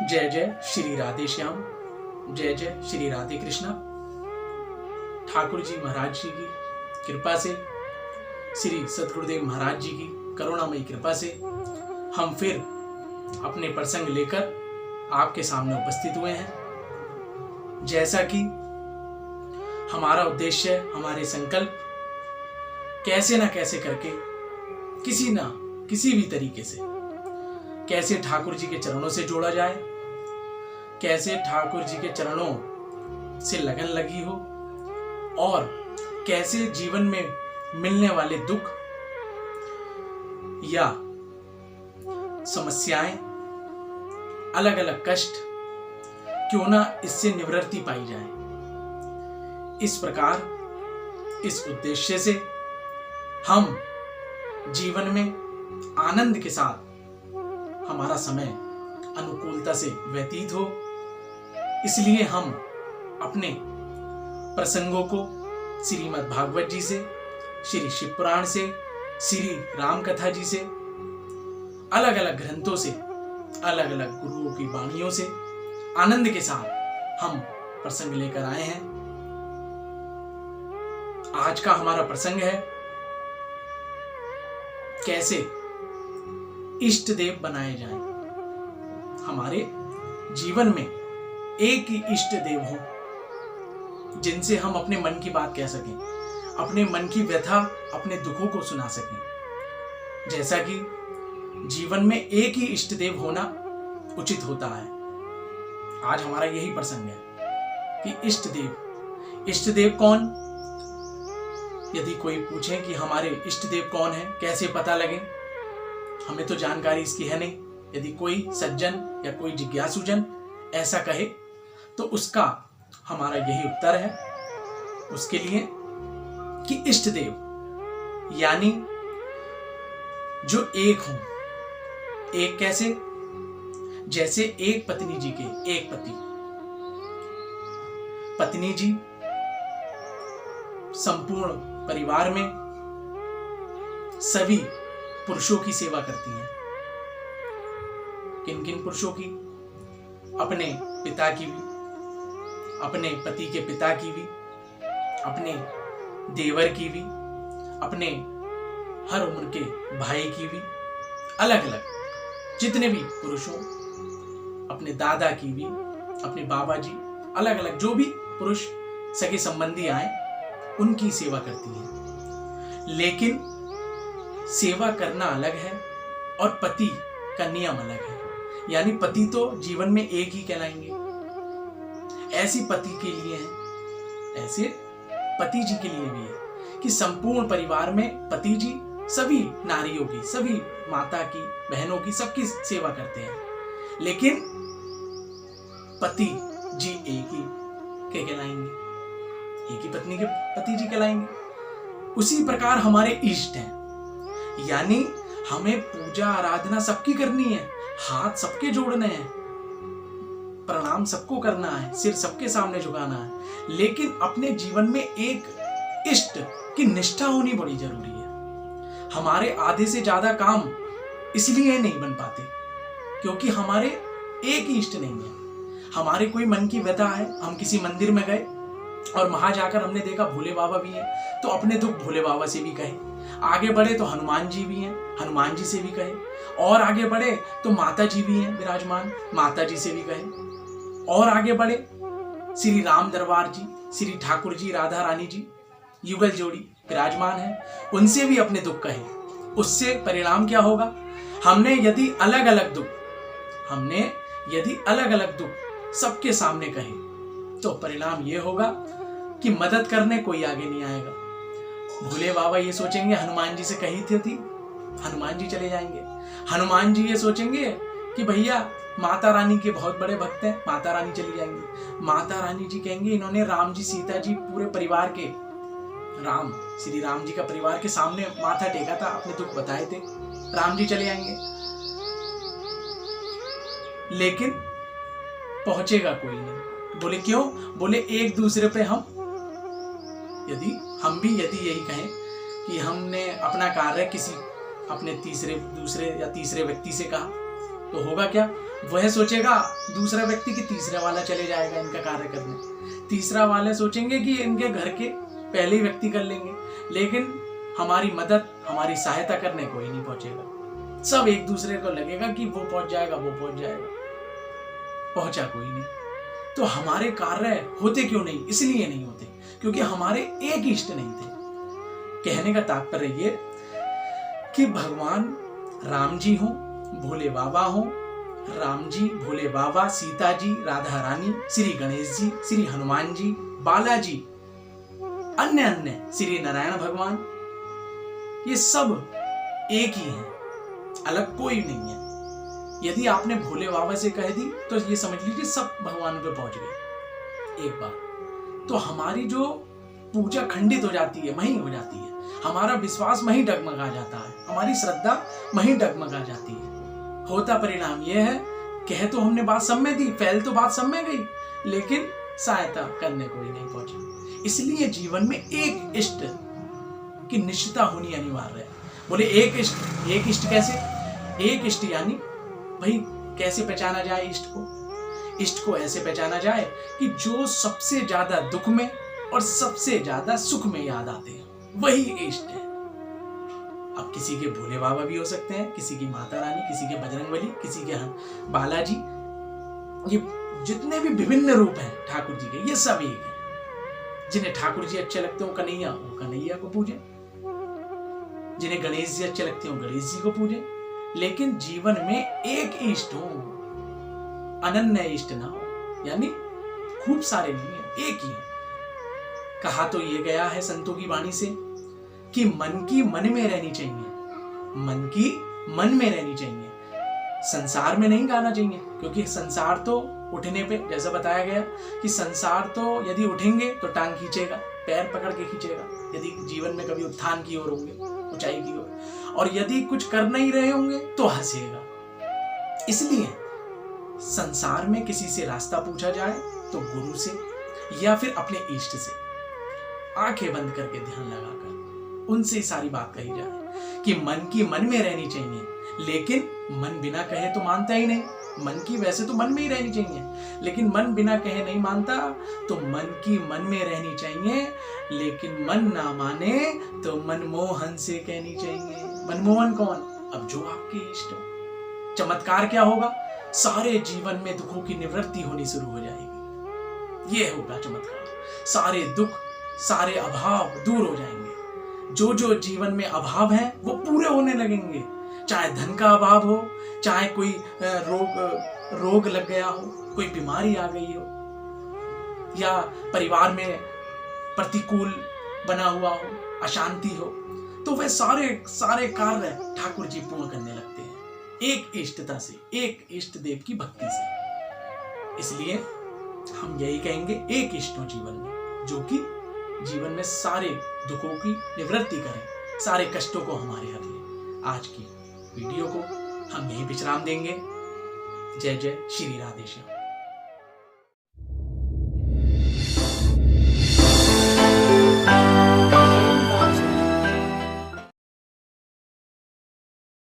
जय जय श्री राधे श्याम, जय जय श्री राधे कृष्णा। ठाकुर जी महाराज जी की कृपा से, श्री सतगुरुदेव महाराज जी की करुणामयी कृपा से हम फिर अपने प्रसंग लेकर आपके सामने उपस्थित हुए हैं। जैसा कि हमारा उद्देश्य, हमारे संकल्प कैसे ना कैसे करके, किसी भी तरीके से कैसे ठाकुर जी के चरणों से जोड़ा जाए, कैसे ठाकुर जी के चरणों से लगन लगी हो और कैसे जीवन में मिलने वाले दुख या समस्याएं, अलग अलग कष्ट क्यों ना इससे निवृत्ति पाई जाए। इस प्रकार इस उद्देश्य से हम जीवन में आनंद के साथ हमारा समय अनुकूलता से व्यतीत हो, इसलिए हम अपने प्रसंगों को श्रीमद् भागवत जी से, श्री शिव पुराण से, श्री राम कथा जी से, अलग अलग ग्रंथों से, अलग अलग गुरुओं की वाणियों से आनंद के साथ हम प्रसंग लेकर आए हैं। आज का हमारा प्रसंग है कैसे इष्ट देव बनाए जाएं। हमारे जीवन में एक ही इष्ट देव हो जिनसे हम अपने मन की बात कह सकें, अपने मन की व्यथा, अपने दुखों को सुना सकें। जैसा कि जीवन में एक ही इष्ट देव होना उचित होता है। आज हमारा यही प्रसंग है कि इष्ट देव कौन। यदि कोई पूछे कि हमारे इष्ट देव कौन है, कैसे पता लगे, हमें तो जानकारी इसकी है नहीं। यदि कोई सज्जन या कोई जिज्ञासुजन ऐसा कहे तो उसका हमारा यही उत्तर है उसके लिए कि इष्ट देव यानी जो एक हो। एक कैसे? जैसे एक पत्नी जी के एक पति, पत्नी जी संपूर्ण परिवार में सभी पुरुषों की सेवा करती हैं। किन किन पुरुषों की? अपने पिता की भी, अपने पति के पिता की भी, अपने देवर की भी, अपने हर उम्र के भाई की भी, अलग अलग जितने भी पुरुषों, अपने दादा की भी, अपने बाबा जी, अलग अलग जो भी पुरुष सगे संबंधी आए उनकी सेवा करती है। लेकिन सेवा करना अलग है और पति का नियम अलग है। यानी पति तो जीवन में एक ही कहलाएंगे। ऐसी पति के लिए है, ऐसे पति जी के लिए भी है कि संपूर्ण परिवार में पति जी सभी नारियों की, सभी माता की, बहनों की, सबकी सेवा करते हैं। लेकिन पति जी एक ही के कहलाएंगे, एक ही पत्नी के पति जी कहलाएंगे। उसी प्रकार हमारे इष्ट हैं, यानी हमें पूजा आराधना सबकी करनी है, हाथ सबके जोड़ने हैं, प्रणाम सबको करना है, सिर सबके सामने झुकाना है। लेकिन अपने जीवन में एक इष्ट की निष्ठा होनी बड़ी जरूरी है। हमारे आधे से ज्यादा काम इसलिए नहीं बन पाते क्योंकि हमारे एक ही इष्ट नहीं है। हमारे कोई मन की व्यथा है, हम किसी मंदिर में गए और वहां जाकर हमने देखा भोले बाबा भी हैं, तो अपने दुख भोले बाबा से भी कहे। आगे बढ़े तो हनुमान जी भी हैं, हनुमान जी से भी कहे। और आगे बढ़े तो माता जी भी हैं विराजमान, माता जी से भी कहे। और आगे बढ़े श्री राम दरबार जी, श्री ठाकुर जी, राधा रानी जी, युगल जोड़ी विराजमान है, उनसे भी अपने दुख कहे। उससे परिणाम क्या होगा? हमने यदि अलग अलग दुख सबके सामने कहे तो परिणाम यह होगा कि मदद करने कोई आगे नहीं आएगा। भोले बाबा ये सोचेंगे हनुमान जी से कही थी, हनुमान जी चले जाएंगे। हनुमान जी ये सोचेंगे कि भैया माता रानी के बहुत बड़े भक्त हैं, माता रानी चली जाएंगी। माता रानी जी कहेंगे इन्होंने राम जी, सीता जी, पूरे परिवार के, श्री राम जी का परिवार के सामने माथा टेका था, अपने दुख बताए थे, राम जी चले आएंगे। लेकिन पहुंचेगा कोई नहीं। बोले क्यों? बोले एक दूसरे पे हम भी यदि यही कहें कि हमने अपना कार्य किसी अपने दूसरे या तीसरे व्यक्ति से कहा तो होगा क्या, वह सोचेगा दूसरा व्यक्ति कि तीसरा वाला चले जाएगा इनका कार्य करने, तीसरा वाले सोचेंगे कि इनके घर के पहले ही व्यक्ति कर लेंगे, लेकिन हमारी मदद, हमारी सहायता करने कोई नहीं पहुंचेगा। सब एक दूसरे को लगेगा कि वो पहुंच जाएगा, वो पहुंच जाएगा, पहुंचा कोई नहीं। तो हमारे कार्य होते क्यों नहीं? इसलिए नहीं होते क्योंकि हमारे एक इष्ट नहीं थे। कहने का तात्पर्य ये कि भगवान राम जी हो, भोले बाबा हो, राम जी, भोले बाबा, सीता जी, राधा रानी, श्री गणेश जी, श्री हनुमान जी, बालाजी, अन्य अन्य श्री नारायण भगवान, ये सब एक ही हैं, अलग कोई नहीं है। यदि आपने भोले बाबा से कह दी तो ये समझ लीजिए सब भगवान पे पहुंच गए एक बार। तो हमारी जो पूजा खंडित हो जाती है, वहीं हो जाती है, हमारा विश्वास वहीं डगमगा जाता है, हमारी श्रद्धा वहीं डगमगा जाती है। होता परिणाम यह है, कह तो हमने बात सब में दी, फैल तो बात सब में गई, लेकिन सहायता करने कोई नहीं पहुंचा। इसलिए जीवन में एक इष्ट की निश्चितता होनी अनिवार्य है। बोले एक इष्ट, एक इष्ट कैसे? एक इष्ट यानी भाई कैसे पहचाना जाए इष्ट को? इष्ट को ऐसे पहचाना जाए कि जो सबसे ज्यादा दुख में और सबसे ज्यादा सुख में याद आते हैं, वही इष्ट है। अब किसी के भोले बाबा भी हो सकते हैं, किसी की माता रानी, किसी के बजरंगबली, किसी के बालाजी, ये जितने भी विभिन्न रूप हैं ठाकुर जी के, ये सब एक है। जिन्हें ठाकुर जी अच्छे लगते हो कन्हैया, वो कन्हैया को पूजे, जिन्हें गणेश जी अच्छे लगते हो गणेश जी को पूजे, लेकिन जीवन में एक इष्ट हो, अनन्य इष्ट ना हो, यानी खूब सारे नहीं है, एक ही है। कहा तो ये गया है संतों की वाणी से कि मन की मन में रहनी चाहिए, मन की मन में रहनी चाहिए, संसार में नहीं गाना चाहिए। क्योंकि संसार तो उठने पे, जैसा बताया गया कि संसार तो यदि उठेंगे तो टांग खींचेगा, पैर पकड़ के खींचेगा, यदि जीवन में कभी उत्थान की ओर होंगे, ऊंचाई की ओर, और यदि कुछ कर नहीं रहे होंगे तो हंसेगा। इसलिए संसार में किसी से रास्ता पूछा जाए तो गुरु से या फिर अपने इष्ट से आंखें बंद करके ध्यान लगाकर उनसे सारी बात कही जाए कि मन की मन में रहनी चाहिए। लेकिन मन बिना कहे तो मानता ही नहीं, मन की वैसे तो मन में ही रहनी चाहिए, लेकिन मन बिना कहे नहीं मानता, तो मन की मन में रहनी चाहिए, लेकिन मन ना माने तो मनमोहन से कहनी चाहिए। मनमोहन कौन? अब जो आपके इष्ट हो। चमत्कार क्या होगा? सारे जीवन में दुखों की निवृत्ति होनी शुरू हो जाएगी। ये होगा चमत्कार। सारे दुख, सारे अभाव दूर हो जाएंगे। जो जो जीवन में अभाव है वो पूरे होने लगेंगे। चाहे धन का अभाव हो, चाहे कोई रोग लग गया हो, कोई बीमारी आ गई हो, या परिवार में प्रतिकूल बना हुआ हो, अशांति हो, तो वे सारे कार्य ठाकुर जी पूर्ण करने लगते हैं एक इष्टता से, एक इष्ट देव की भक्ति से। इसलिए हम यही कहेंगे, एक इष्ट हो जीवन में, जो कि जीवन में सारे दुखों की निवृत्ति करे, सारे कष्टों को हमारे हर ले। आज की वीडियो को हम यही विश्राम देंगे। जय जय श्री राधेश्याम।